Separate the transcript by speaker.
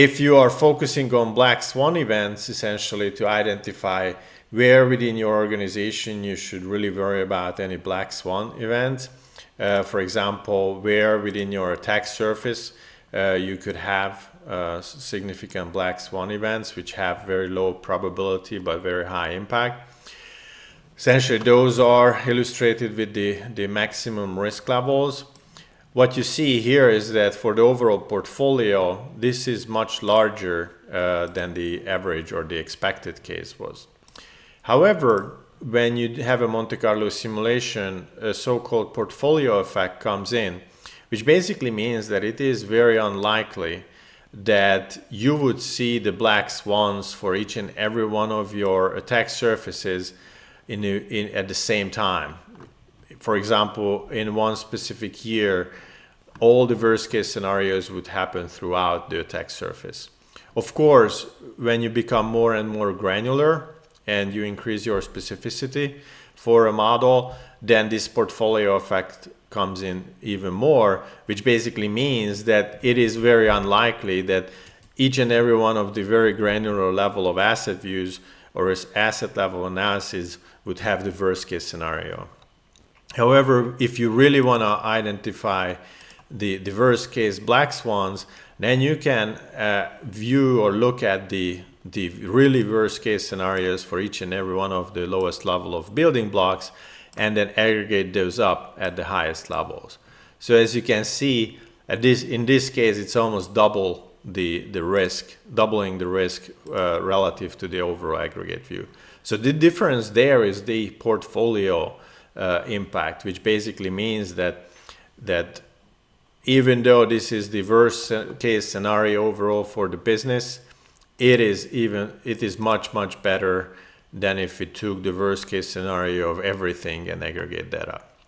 Speaker 1: If you are focusing on black swan events, essentially to identify where within your organization you should really worry about any black swan event, for example, where within your attack surface you could have significant black swan events which have very low probability but very high impact. Essentially, those are illustrated with the maximum risk levels. What you see here is that for the overall portfolio, this is much larger than the average or the expected case was. However, when you have a Monte-Carlo simulation, a so-called portfolio effect comes in, which basically means that it is very unlikely that you would see the black swans for each and every one of your attack surfaces at the same time. For example, in one specific year, all the worst case scenarios would happen throughout the attack surface. Of course, when you become more and more granular and you increase your specificity for a model, then this portfolio effect comes in even more, which basically means that it is very unlikely that each and every one of the very granular level of asset views or asset level analysis would have the worst case scenario. However, if you really want to identify the worst case black swans, then you can view or look at the really worst case scenarios for each and every one of the lowest level of building blocks and then aggregate those up at the highest levels. So as you can see, in this case, it's almost doubling the risk relative to the overall aggregate view. So the difference there is the portfolio impact, which basically means that even though this is the worst case scenario overall for the business, it is much better than if it took the worst case scenario of everything and aggregate that up.